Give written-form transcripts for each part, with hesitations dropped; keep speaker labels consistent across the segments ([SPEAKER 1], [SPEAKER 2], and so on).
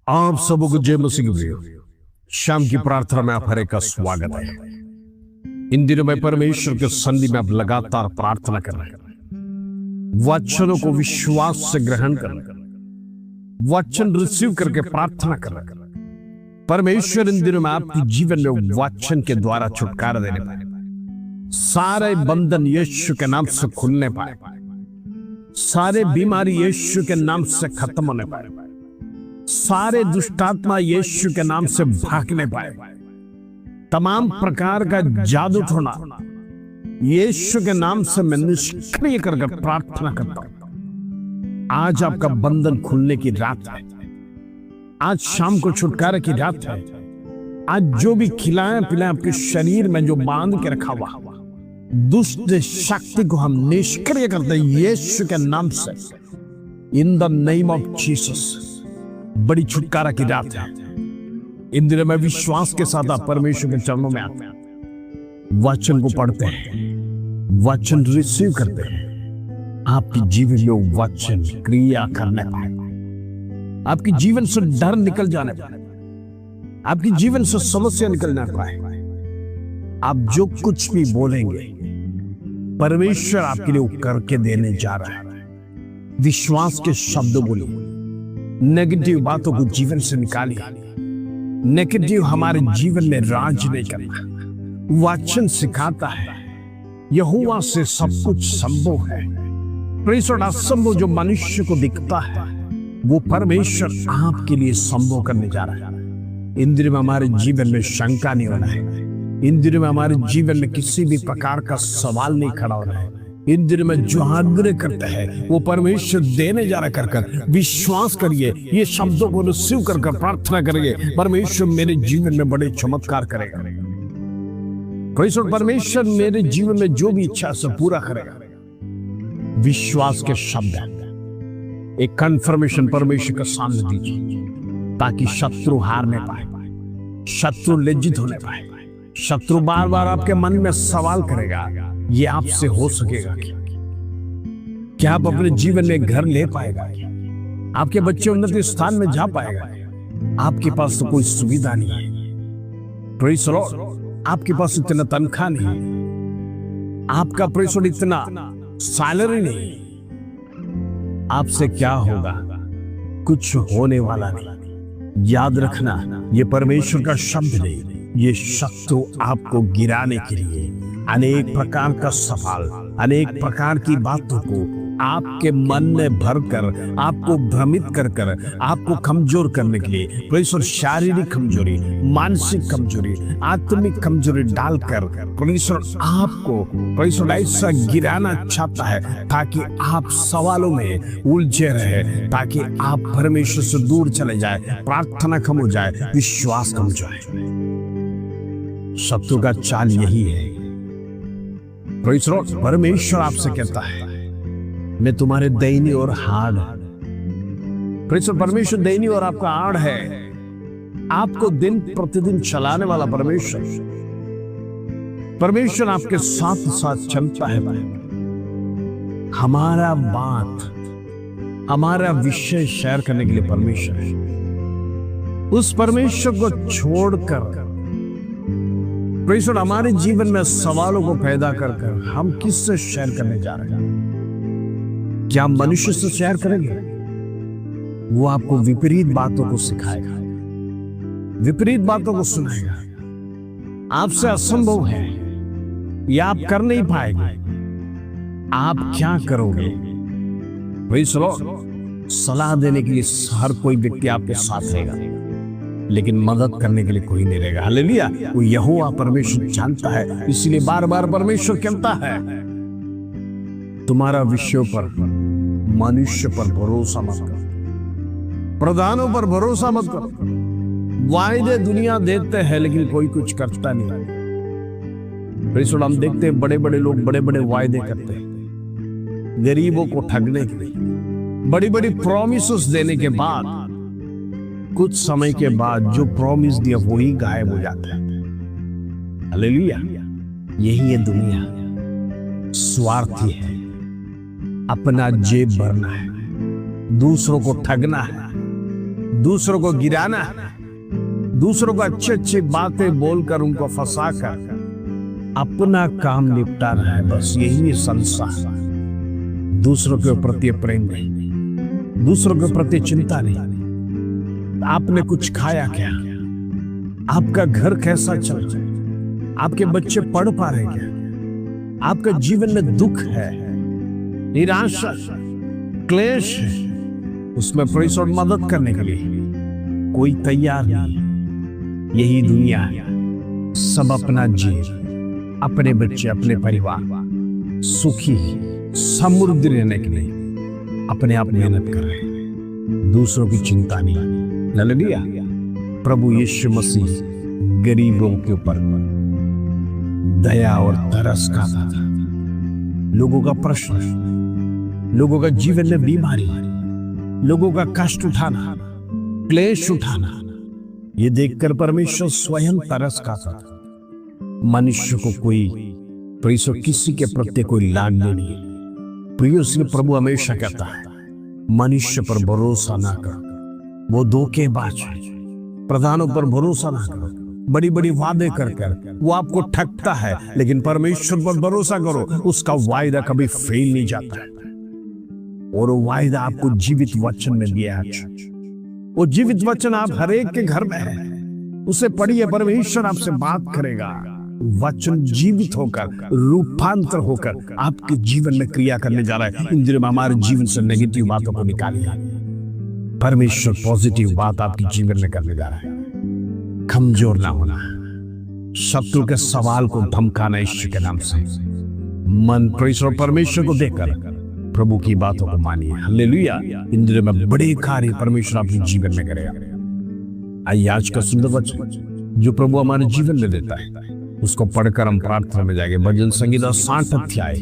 [SPEAKER 1] आप सबों को जय मसीह की प्रिय शाम की प्रार्थना में आप हरे का स्वागत है। इन दिनों में परमेश्वर के सन्निधि में आप लगातार प्रार्थना कर रहे हैं, वचनों को विश्वास से ग्रहण कर रहे हैं, वचन रिसीव करके प्रार्थना कर रहे हैं। परमेश्वर इन दिनों में आपके जीवन में वचन के द्वारा छुटकारा देने पाए, सारे बंधन यीशु के नाम से खुलने पाए, सारे बीमारी यीशु के नाम से खत्म होने पाए, सारे दुष्टात्मा यीशु के नाम से भागने पाए, तमाम प्रकार का जादू टोना यीशु के नाम से मैं निष्क्रिय कर प्रार्थना करता हूं। आज आपका बंधन खुलने की रात है, आज शाम को छुटकारे की रात है। आज जो भी खिलाएं पिलाएं आपके शरीर में जो बांध के रखा हुआ दुष्ट शक्ति को हम निष्क्रिय करते हैं यीशु के नाम से। In the name of Jesus बड़ी छुटकारा की रात है। इन दिनों में विश्वास के साथ आप परमेश्वर के चरणों में आते हैं, वचन को पढ़ते हैं, वचन रिसीव करते हैं। आपके जीवन में वचन क्रिया करने पाए, आपके जीवन से डर निकल जाने पाए, आपके जीवन से समस्या निकल ना पाए। आप जो कुछ भी बोलेंगे परमेश्वर आपके लिए करके देने जा रहा है। विश्वास के शब्द बोलिए, नेगेटिव बातों को जीवन से निकालिए। नेगेटिव हमारे जीवन में राज नहीं करना। वचन सिखाता है यहोवा से सब कुछ संभव है। परमेश्वर असंभव जो मनुष्य को दिखता है वो परमेश्वर आपके लिए संभव करने जा रहा है। इन दिनों में हमारे जीवन में शंका नहीं होना है। इन दिनों में हमारे जीवन में किसी भी प्रकार का सवाल नहीं खड़ा हो रहा है। इन दिनों में जो आग्रह करते हैं वो परमेश्वर देने जा रहा कर विश्वास करिए। ये शब्दों को रिसीव कर प्रार्थना करिए, परमेश्वर मेरे जीवन में बड़े चमत्कार करेगा। परमेश्वर मेरे जीवन में जो भी इच्छा से पूरा करेगा। विश्वास के शब्द है, एक कंफर्मेशन परमेश्वर का सामने दीजिए ताकि शत्रु हार नहीं पाए, शत्रु लज्जित होने पाए। शत्रु बार बार आपके मन में सवाल करेगा, ये आपसे हो सकेगा क्या? आप अपने जीवन में घर ले पाएगा? आपके बच्चे उन्नति स्थान में जा पाएगा? आपके पास तो कोई सुविधा नहीं है। प्रेज़ द लॉर्ड, आपके पास इतना तनख्वाह नहीं, आपका प्रेज़ द लॉर्ड इतना सैलरी नहीं। आपसे क्या होगा? कुछ होने वाला नहीं। याद रखना, ये परमेश्वर का शब्द नहीं, ये शत्रु आपको गिराने के लिए अनेक प्रकार का सवाल, अनेक प्रकार की बातों को आपके मन में भरकर आपको भ्रमित कर आपको कमजोर करने के लिए परमेश्वर शारीरिक कमजोरी, मानसिक कमजोरी, आत्मिक कमजोरी डालकर परमेश्वर आपको परमेश्वर ऐसा गिराना चाहता है ताकि आप सवालों में उलझे रहे, ताकि आप परमेश्वर से दूर चले जाए, प्रार्थना कम हो जाए, विश्वास कम हो जाए। शत्रु का चाल यही है। परमेश्वर आपसे कहता है मैं तुम्हारे दैनी और हाड़। परमेश्वर दैनी और आपका आड़ है, आपको दिन प्रतिदिन चलाने वाला परमेश्वर। परमेश्वर आपके साथ साथ चलता है। हमारा बात, हमारा विषय शेयर करने के लिए परमेश्वर है। उस परमेश्वर को छोड़कर परमेश्वर हमारे जीवन में सवालों को पैदा कर हम किससे शेयर करने जा रहे हैं? क्या हम मनुष्य से शेयर करेंगे? वो आपको विपरीत बातों को सिखाएगा, विपरीत बातों को सुनाएगा। आपसे असंभव है, या आप कर नहीं पाएंगे। आप क्या करोगे? वही सलाह देने के लिए हर कोई व्यक्ति आपके साथ रहेगा, लेकिन मदद करने के लिए कोई नहीं रहेगा। हालेलुया। वो यहोवा परमेश्वर जानता है, इसलिए बार बार परमेश्वर कहता है तुम्हारा विषयों पर, मनुष्य पर भरोसा मत करो, प्रधानों पर भरोसा मत करो। वायदे दुनिया देते हैं लेकिन कोई कुछ करता नहीं। हम देखते हैं बड़े बड़े लोग बड़े बड़े वायदे करते हैं गरीबों को ठगने के लिए, बड़ी बड़ी प्रॉमिसेस देने के बाद कुछ समय के बाद जो प्रॉमिस दिया वही गायब हो जाता है। हालेलुया। यही है दुनिया, स्वार्थी है, अपना जेब भरना है, दूसरों को ठगना है, दूसरों को गिराना है, दूसरों को अच्छी अच्छी बातें बोलकर उनको फंसाकर अपना काम निपटाना है। बस यही है संसार। दूसरों के प्रति प्रेम नहीं, दूसरों के प्रति चिंता नहीं। आपने कुछ खाया क्या? आपका घर कैसा चल रहा है? आपके बच्चे पढ़ पा रहे क्या? आपका जीवन में दुख है, निराशा, क्लेश है, उसमें परमेश्वर मदद करने के लिए कोई तैयार नहीं। यही दुनिया है, सब अपना जीवन, अपने बच्चे, अपने परिवार सुखी समृद्ध रहने के लिए अपने आप मेहनत कर रहे हैं, दूसरों की चिंता नहीं। हालेलुया। प्रभु यीशु मसीह गरीबों के ऊपर दया और तरस खाता था। लोगों का प्रश्न, लोगों का जीवन में बीमारी, लोगों का कष्ट उठाना, क्लेश उठाना, ये देखकर परमेश्वर स्वयं तरस खाता था। मनुष्य को कोई परमेश्वर किसी के प्रति कोई लाग नहीं है। प्रिय, इसलिए प्रभु हमेशा कहता है मनुष्य पर भरोसा ना करो, वो धोखेबाज है। प्रधानों पर भरोसा ना करो, बड़ी बड़ी वादे कर वो आपको ठगता है। लेकिन परमेश्वर पर भरोसा करो, उसका वायदा कभी फेल नहीं जाता है। और वो वायदा आपको जीवित वचन में दिया है। वो जीवित वचन आप हरेक के घर में है, उसे पढ़िए, परमेश्वर आपसे बात करेगा। वचन जीवित होकर, रूपांतर होकर आपके जीवन में क्रिया करने जा रहा है। इन दिनों में हमारे जीवन से नेगेटिव बातों को निकालिए, परमेश्वर पॉजिटिव बात आपके जीवन में करने जा रहा है। कमजोर ना होना, शत्रु के सवाल को धमकाना यीशु के नाम से। मन परमेश्वर को देकर प्रभु की बातों को मानिए। हालेलुया। इन दिनों में बड़े कार्य परमेश्वर आपके जीवन में करेगा। आइए आज का सुंदर वचन जो प्रभु हमारे जीवन में देता है, उसको पढ़कर हम प्रार्थना में जाएंगे। भजन संगीता 60 अध्याय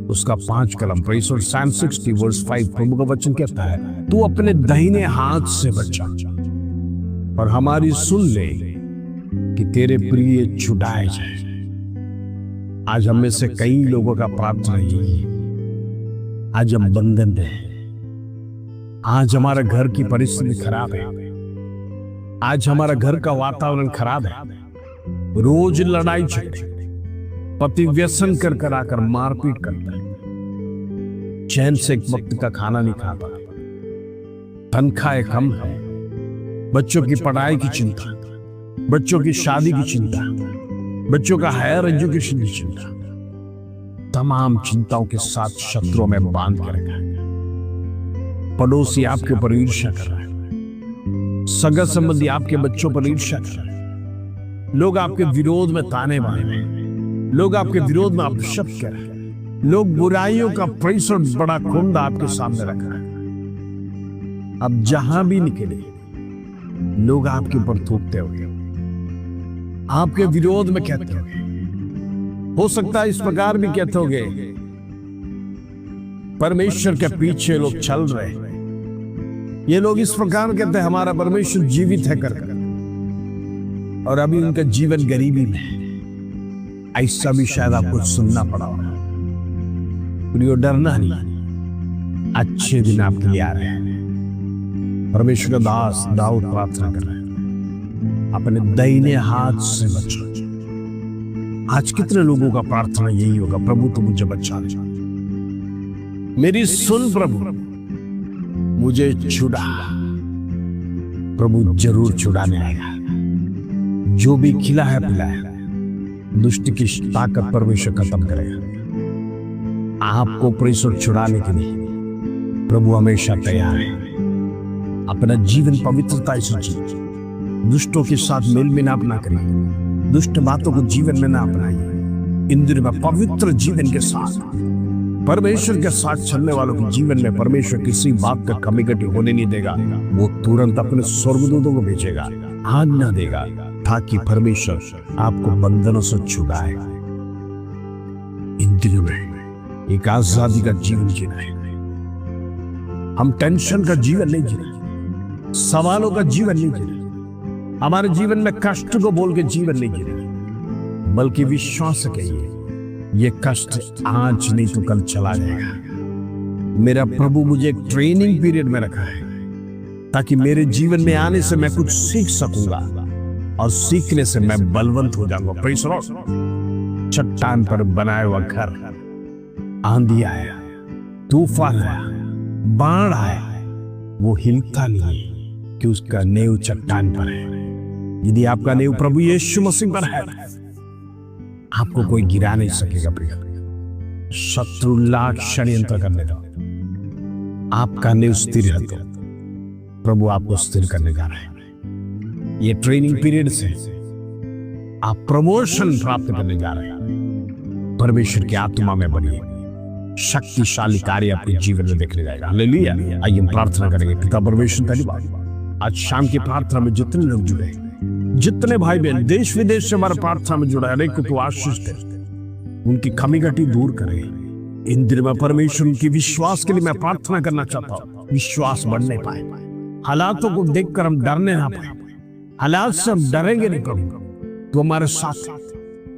[SPEAKER 1] उसका 5 कलम, परमेश्वर Psalm 60 वर्स 5, प्रभु का वचन कहता है, तू अपने दाहिने हाथ से बचा और हमारी सुन ले कि तेरे प्रिय छुड़ाए जाए। आज हम में से कई लोगों का प्रार्थना यही है, आज हम बंधन हैं, आज हमारा घर की परिस्थिति खराब है, आज हमारा घर का वातावरण खराब है, रोज लड़ाई झगड़े, पति व्यसन कर आकर मारपीट करता है, चैन से एक वक्त का खाना नहीं खाता, तनख्वाह कम है, बच्चों की पढ़ाई की चिंता, बच्चों की शादी की चिंता, बच्चों का हायर एजुकेशन की चिंता, तमाम चिंताओं के साथ शत्रुओं में बांध के रखा है। पड़ोसी आपके ऊपर ईर्ष्या कर रहा है, सगा संबंधी आपके बच्चों पर ईर्ष्या कर रहा है, लोग आपके विरोध में ताने मार रहे हैं, लोग आपके विरोध में अपशब्द कर रहे हैं, लोग बुराइयों का प्रेशर बड़ा कुंड आपके सामने रखा है। अब जहां भी निकले लोग आपके ऊपर थूकते हुए, आपके विरोध में कहते हुए, हो सकता है इस प्रकार भी कहते होंगे, परमेश्वर के पीछे लोग चल रहे हैं, ये लोग इस प्रकार कहते हैं हमारा परमेश्वर जीवित है कर, और अभी उनका जीवन गरीबी में है। ऐसा भी शायद आपको सुनना पड़ा होगा। डरना नहीं, अच्छे दिन आपके लिए आ रहे हैं। परमेश्वर का दास दाऊद प्रार्थना कर रहे हैं, अपने दाहिने हाथ से बचा। आज कितने लोगों का प्रार्थना यही होगा, प्रभु तू मुझे बचा ले, मेरी सुन प्रभु, मुझे छुड़ा। प्रभु जरूर छुड़ाने आएगा। जो भी खिला है पिला है, दुष्ट की ताकत परमेश्वर खत्म करेगा। आपको परमेश्वर छुड़ाने के लिए प्रभु हमेशा तैयार है। अपना जीवन पवित्रता से जिए, दुष्टों के साथ मेल मिलाप ना करिए, दुष्ट बातों को जीवन में ना अपनाइए। इन दिनों में पवित्र जीवन के साथ, परमेश्वर के साथ चलने वालों के जीवन में परमेश्वर किसी बात का कमी घटी होने नहीं देगा। वो तुरंत अपने स्वर्गदूतों को भेजेगा, आज्ञा देगा, ताकि परमेश्वर आपको बंधनों से छुड़ाए। इन दिनों में एक आजादी का जीवन जीना है। हम टेंशन का जीवन नहीं जीना, सवालों का जीवन नहीं जीना, हमारे जीवन में कष्ट को बोल के जीवन नहीं जीना, बल्कि विश्वास से कहिए, ये कष्ट आज नहीं तो कल चला जाएगा। मेरा प्रभु मुझे एक ट्रेनिंग पीरियड में रखा है, ताकि मेरे जीवन में आने से मैं कुछ सीख सकूंगा और सीखने से मैं बलवंत हो जाऊंगा। Praise the Lord. चट्टान पर बनाया हुआ घर, आंधी आया, तूफान आया, बाढ़ आया, वो हिलता नहीं कि उसका नींव चट्टान पर है। यदि आपका नींव प्रभु यीशु मसीह पर है, आपको कोई गिरा नहीं सकेगा। प्रिय, शत्रु लाख षड्यंत्र करने दो, आपका नींव स्थिर है तो प्रभु आपको स्थिर करने जा रहे हैं। ये ट्रेनिंग पीरियड से आप प्रमोशन प्राप्त करने जा रहे हैं। परमेश्वर की आत्मा में बनिए, शक्तिशाली कार्य आपके जीवन में देखने जाएगा। हालेलुया। आइए हम प्रार्थना करेंगे। पिता परमेश्वर, धन्यवाद आज शाम की प्रार्थना में जितने लोग जुड़े, जितने भाई बहन देश विदेश से हमारे प्रार्थना में जुड़ा है, हर एक को तू आशीष दे, उनकी कमी घटी दूर करे। इन दिनों में परमेश्वर उनकी विश्वास के लिए मैं प्रार्थना करना चाहता हूँ, विश्वास बढ़ने पाए, हालातों को देखकर हम डरने ना पाए, हालात से हम डरेंगे नहीं प्रभु। तू हमारे साथ,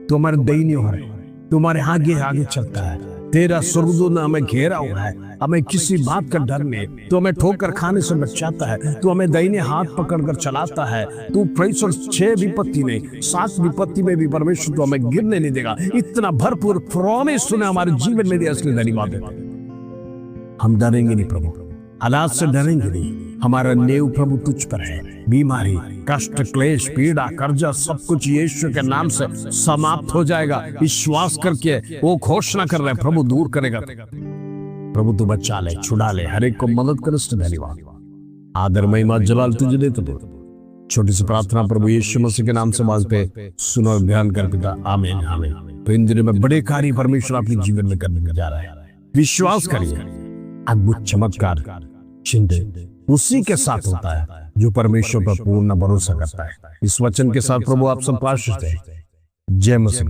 [SPEAKER 1] तू हमारे दाहिने हो रहे, तू हमारे आगे आगे चलता है। तेरा स्वर्गदूत ने हमें घेरा हुआ है, हमें किसी बात का डर नहीं। तू हमें ठोकर खाने से बचाता है, तू हमें दाहिने हाथ पकड़कर चलाता है। तू परमेश्वर 6 विपत्ति नहीं 7 विपत्ति में भी परमेश्वर तू हमें गिरने नहीं देगा। इतना भरपूर प्रॉमिस तूने हमारे जीवन में दिया, इसलिए धन्यवाद देते। हम डरेंगे नहीं प्रभु, हालात से डरेंगे नहीं। हमारा नेव प्रभु तुझ पर है। बीमारी, कष्ट, क्लेश, पीड़ा, कर्जा सब कुछ यीशु के नाम से समाप्त हो जाएगा। विश्वास करके वो घोषणा कर रहे हैं, प्रभु दूर करेगा। प्रभु तू बचा ले, छुड़ा ले, हर एक को मदद कर। धन्यवाद, आदर, महिमा, जलाल तुझे देते। छोटी सी प्रार्थना प्रभु यीशु मसीह के नाम से आवाज पे सुनो और ध्यान कर पिता, आमीन आमीन। तो इन दिनों में बड़े कार्य परमेश्वर अपने जीवन में करने जा रहा है। विश्वास करिए, अद्भुत चमत्कार चिन्ह उसी के साथ होता है जो परमेश्वर पर पूर्ण भरोसा करता है। इस वचन के साथ प्रभु आप सब आशीष दें। जय मसीह।